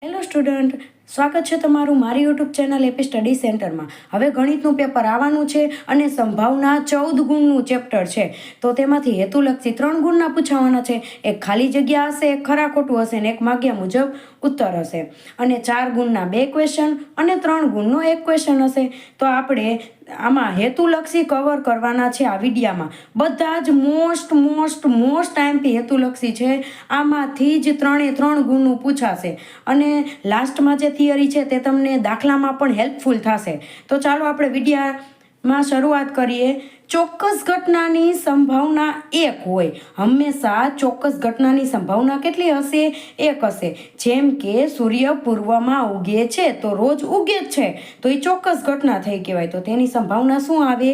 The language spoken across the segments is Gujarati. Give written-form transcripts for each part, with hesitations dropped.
હેલો સ્ટુડન્ટ, સ્વાગત છે તમારું મારી યુટ્યુબ ચેનલ એપી સ્ટડી સેન્ટરમાં. હવે ગણિતનું પેપર આવવાનું છે અને સંભાવના 14 ગુણનું ચેપ્ટર છે. તો તેમાંથી હેતુલક્ષી 3 ગુણના પૂછાવાના છે. એક ખાલી જગ્યા હશે, એક ખરા ખોટું હશે અને એક માગ્યા મુજબ ઉત્તર હશે. અને 4 ગુણના 2 ક્વેશ્ચન અને 3 ગુણનો 1 ક્વેશ્ચન હશે. તો આપણે આમાં હેતુલક્ષી કવર કરવાના છે આ વિડીયામાં. બધા જ મોસ્ટ આઈએમપી હેતુલક્ષી છે. આમાંથી જ 3 ગુણનું પૂછાશે અને લાસ્ટમાં જે થિયરી છે તે તમને દાખલામાં પણ હેલ્પફુલ થશે. તો ચાલો આપણે વિડીયામાં શરૂઆત કરીએ. ચોક્કસ ઘટનાની સંભાવના 1 હોય. હંમેશા ચોક્કસ ઘટનાની સંભાવના કેટલી હશે? 1 હશે. જેમ કે સૂર્ય પૂર્વમાં ઉગે છે તો રોજ ઉગે જ છે, તો એ ચોક્કસ ઘટના થઈ કહેવાય. તો તેની સંભાવના શું આવે?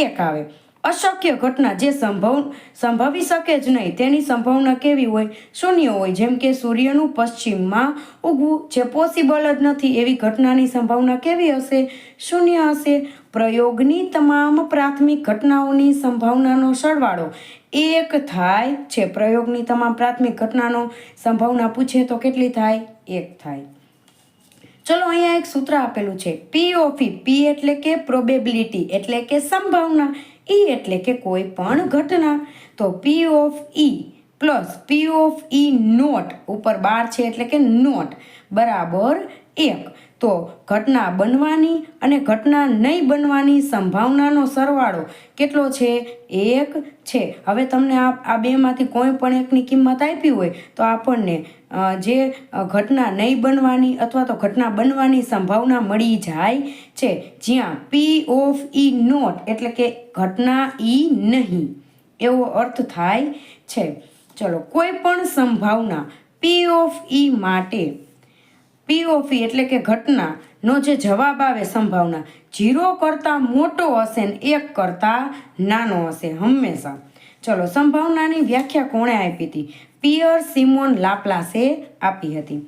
1 આવે. અશક્ય ઘટના જે સંભવી શકે જ નહીં તેની સંભાવના કેવી હોય? 0 હોય. જેમ કે સૂર્યનું પશ્ચિમમાં ઉગવું, જે પોસિબલ જ નથી એવી ઘટનાની સંભાવના કેવી હશે? 0 હશે. પ્રયોગની તમામ પ્રાથમિક ઘટનાઓની સંભાવનાનો સરવાળો 1 થાય છે. પ્રયોગની તમામ પ્રાથમિક ઘટનાનો સંભાવના પૂછે તો કેટલી થાય? 1 થાય. ચલો, અહીંયા એક સૂત્ર આપેલું છે P ઓફ E. P એટલે કે પ્રોબેબિલિટી એટલે કે સંભાવના, E એટલે કે કોઈ પણ ઘટના. તો P of E plus P of E not, ઉપર બાર છે એટલે કે નોટ, બરાબર 1. તો ઘટના બનવાની અને ઘટના નહીં બનવાની સંભાવનાનો સરવાળો કેટલો છે? 1 છે. હવે તમને આ બેમાંથી કોઈ પણ એકની કિંમત આપી હોય તો આપણને જે ઘટના નહીં બનવાની અથવા તો ઘટના બનવાની સંભાવના મળી જાય છે. જ્યાં P ઓફ E નોટ એટલે કે ઘટના E નહીં એવો અર્થ થાય છે. ચલો, કોઈ પણ સંભાવના P ઓફ E માટે P ઓફ E એટલે કે ઘટનાનો જે જવાબ આવે સંભાવના 0 કરતાં મોટો હશે ને 1 કરતાં નાનો હશે હંમેશા. ચલો, સંભાવનાની વ્યાખ્યા કોણે આપી હતી? પિયર સિમોન લાપ્લાસે આપી હતી.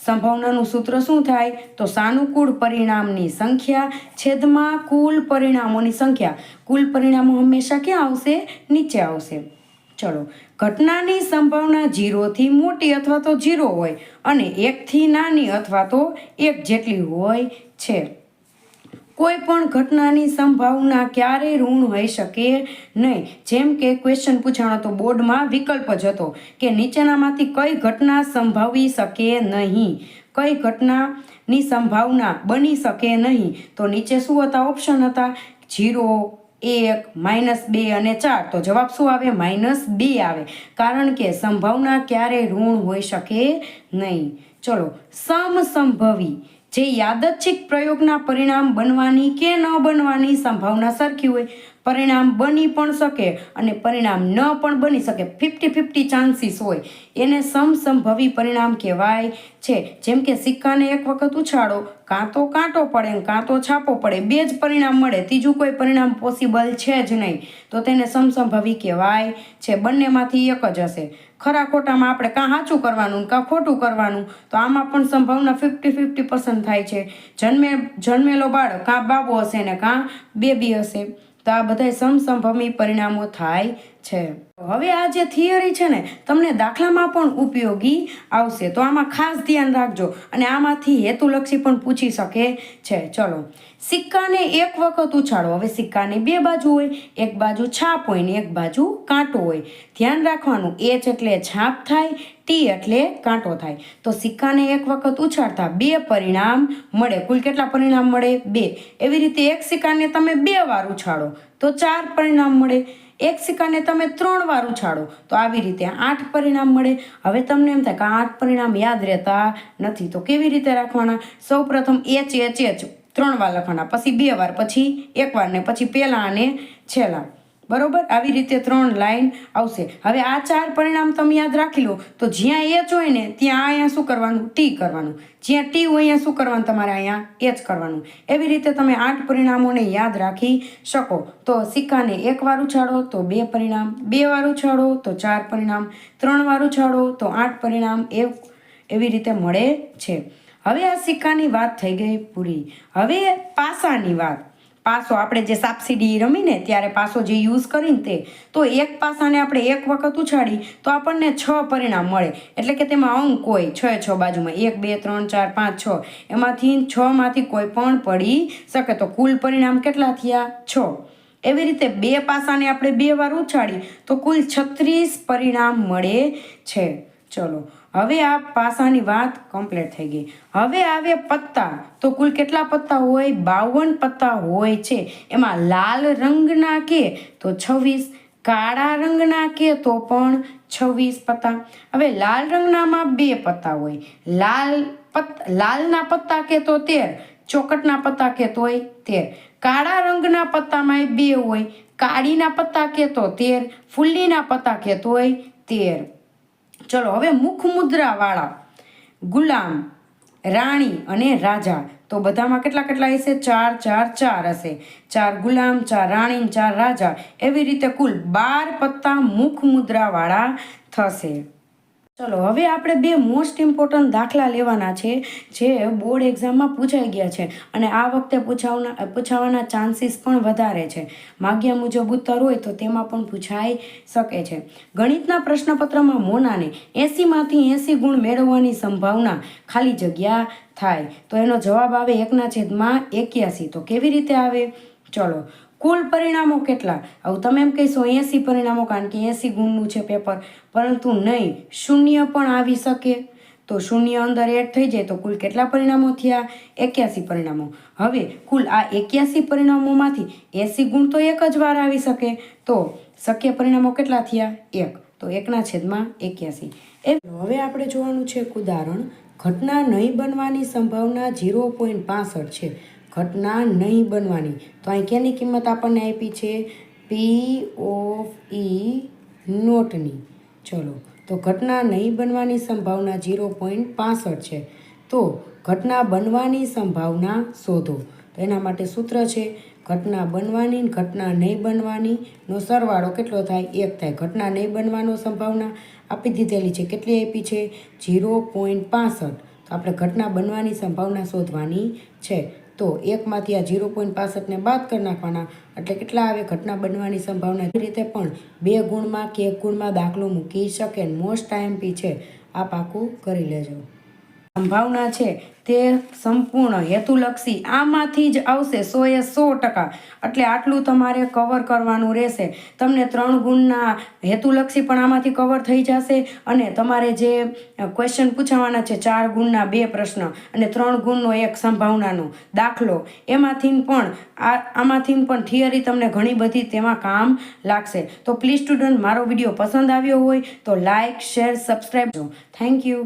સંભાવનાનું સૂત્ર શું થાય? તો સાનુકૂળ પરિણામની સંખ્યા છેદમાં કુલ પરિણામોની સંખ્યા. કુલ પરિણામો હંમેશા ક્યાં આવશે? નીચે આવશે. ચલો, ઘટનાની સંભાવના 0 થી મોટી અથવા તો 0 હોય અને 1 થી નાની અથવા તો 1 જેટલી હોય છે. કોઈ પણ ઘટનાની સંભાવના ક્યારેય ઋણ હોઈ શકે નહીં. જેમ કે ક્વેશ્ચન પૂછાણો તો બોર્ડમાં વિકલ્પ જ હતો કે નીચેનામાંથી કઈ ઘટના સંભવી શકે નહીં, કઈ ઘટનાની સંભાવના બની શકે નહીં. તો નીચે શું હતા? ઓપ્શન હતા 0, 1, -2 અને 4. તો જવાબ શું આવે? -2 આવે, કારણ કે સંભાવના ક્યારેય ઋણ હોઈ શકે નહીં. ચલો, સમસંભવી જે યાદચ્છિક પ્રયોગના પરિણામ બનવાની કે ન બનવાની સંભાવના સરખી હોય. પરિણામ બની પણ શકે અને પરિણામ ન પણ બની શકે, 50-50 ચાન્સીસ હોય, એને સમસંભવી પરિણામ કહેવાય છે. જેમ કે સિક્કાને એક વખત ઉછાળો, કાં તો કાંટો પડે કાં તો છાપો પડે, 2 જ પરિણામ મળે, ત્રીજું કોઈ પરિણામ પોસિબલ છે જ નહીં. તો તેને સમસંભવી કહેવાય છે. બંનેમાંથી એક જ હશે. ખરા ખોટામાં આપણે કાં સાચું કરવાનું કાં ખોટું કરવાનું. તો આમાં પણ સંભાવના 50-50% થાય છે. જન્મેલો બાળક કાં બાબો હશે ને કાં બેબી હશે. તો આ બધા સમસંભવી પરિણામો થાય છે. હવે આ જે થિયરી છે ને તમને દાખલામાં પણ ઉપયોગી આવશે, તો આમાં ખાસ ધ્યાન રાખજો. અને આમાંથી હેતુલક્ષી પણ પૂછી શકે છે. ચલો, સિક્કાને એક વખત ઉછાળો. હવે સિક્કાની 2 બાજુ હોય, એક બાજુ છાપ હોય ને એક બાજુ કાંટો હોય. ધ્યાન રાખવાનું, H એટલે છાપ થાય, T એટલે કાંટો થાય. તો સિક્કાને એક વખત ઉછાળતા 2 પરિણામ મળે. કુલ કેટલા પરિણામ મળે? 2. એવી રીતે એક સિક્કાને તમે 2 વાર ઉછાળો તો 4 પરિણામ મળે. એક સિક્કાને તમે 3 વાર ઉછાળો તો આવી રીતે 8 પરિણામ મળે. હવે તમને એમ થાય કે 8 પરિણામ યાદ રહેતા નથી, તો કેવી રીતે રાખવાના? સૌ પ્રથમ H 3 વાર લખવાના, પછી 2 વાર, પછી 1 વાર ને પછી પહેલા અને છેલ્લા. બરોબર, આવી રીતે 3 લાઈન આવશે. હવે આ 4 પરિણામ તમે યાદ રાખી લો તો જ્યાં H હોય ને ત્યાં અહીંયા શું કરવાનું? T કરવાનું. જ્યાં T હોય અહીંયા શું કરવાનું? તમારે અહીંયા H કરવાનું. એવી રીતે તમે 8 પરિણામોને યાદ રાખી શકો. તો સિક્કાને 1 વાર ઉછાળો તો 2 પરિણામ, 2 વાર ઉછાળો તો 4 પરિણામ, 3 વાર ઉછાળો તો 8 પરિણામ, એવી રીતે મળે છે. હવે આ સિક્કાની વાત થઈ ગઈ પૂરી. હવે પાસાની વાત. પાસો આપણે જે સાપસીડી રમીને ત્યારે પાસો જે યુઝ કરીને તે તો એક પાસાને આપણે એક વખત ઉછાળી તો આપણને 6 પરિણામ મળે. એટલે કે તેમાં અંક હોય 6 બાજુમાં 1 2 3 4 5 6 એમાંથી 6 માંથી કોઈ પણ પડી શકે. તો કુલ પરિણામ કેટલા થયા? 6. એવી રીતે 2 પાસાને આપણે 2 વાર ઉછાળી તો કુલ 36 પરિણામ મળે છે. ચલો હવે આ પાસાની વાત કમ્પ્લીટ થઈ ગઈ. હવે આવે પત્તા. તો કુલ કેટલા પત્તા હોય? 52 પત્તા હોય છે. એમાં લાલ રંગના કે તો 26, કાળા રંગના કે તો પણ 26 પત્તા. હવે લાલ રંગનામાં 2 પત્તા હોય. લાલના પત્તા કે તો 13, ચોકટના પત્તા કે તોય 13. કાળા રંગના પત્તામાં 2 હોય. કાળીના પત્તા કે તો 13, ફૂલીના પત્તા કે તોય 13. ચલો હવે મુખ મુદ્રા વાળા ગુલામ, રાણી અને રાજા. તો બધામાં કેટલા હશે? 4 4 4 હશે. 4 ગુલામ, 4 રાણી, 4 રાજા. એવી રીતે કુલ 12 પત્તા મુખ મુદ્રા વાળા થશે. ચલો હવે આપણે 2 મોસ્ટ ઇમ્પોર્ટન્ટ દાખલા લેવાના છે જે બોર્ડ એક્ઝામમાં પૂછાઈ ગયા છે અને આ વખતે પૂછાવાના ચાન્સીસ પણ વધારે છે. માગ્યા મુજબ ઉત્તર હોય તો તેમાં પણ પૂછાઈ શકે છે. ગણિતના પ્રશ્નપત્રમાં મોનાને 80માંથી 80 ગુણ મેળવવાની સંભાવના ખાલી જગ્યા થાય તો એનો જવાબ આવે 1/81. તો કેવી રીતે આવે? ચલો કુલ પરિણામો કેટલા? હવે તમે એમ કહીશો 80 પરિણામો કારણ કે 80 ગુણનું છે પેપર, પરંતુ નહીં, શૂન્ય પણ આવી શકે. તો શૂન્ય અંદર એડ થઈ જાય તો કુલ કેટલા પરિણામો થયા? 81 પરિણામો. હવે કુલ આ 81 પરિણામોમાંથી 80 ગુણ તો એક જ વાર આવી શકે. તો શક્ય પરિણામો કેટલા થયા? 1. તો 1/81. હવે આપણે જોવાનું છે એક ઉદાહરણ. ઘટના નહીં બનવાની સંભાવના 0.65 છે. ઘટના નહીં બનવાની. તો અહીં કેની કિંમત આપણને આપી છે? P(E) નોટની. ચલો તો ઘટના નહીં બનવાની સંભાવના 0.65 છે. તો ઘટના બનવાની સંભાવના શોધો. તો એના માટે સૂત્ર છે ઘટના બનવાની ઘટના નહીં બનવાનીનો સરવાળો કેટલો થાય? 1 થાય. ઘટના નહીં બનવાનો સંભાવના આપી દીધેલી છે. કેટલી આપી છે? 0.65. તો આપણે ઘટના બનવાની સંભાવના શોધવાની છે. તો 1માંથી આ 0.65ને બાદ કરી નાખવાના એટલે કેટલા આવે? ઘટના બનવાની સંભાવના. એ રીતે પણ 2 ગુણમાં કે 1 ગુણમાં દાખલો મૂકી શકે. મોસ્ટ IMP છે, આ પાકું કરી લેજો. સંભાવના છે તે સંપૂર્ણ હેતુલક્ષી આમાંથી જ આવશે 100%. એટલે આટલું તમારે કવર કરવાનું રહેશે. તમને 3 ગુણના હેતુલક્ષી પણ આમાંથી કવર થઈ જશે અને તમારે જે ક્વેશ્ચન પૂછાવાના છે 4 ગુણના 2 પ્રશ્ન અને 3 ગુણનો એક સંભાવનાનો દાખલો, એમાંથી પણ આમાંથી પણ થિયરી તમને ઘણી બધી તેમાં કામ લાગશે. તો પ્લીઝ સ્ટુડન્ટ, મારો વિડીયો પસંદ આવ્યો હોય તો like, share, subscribe. Thank you.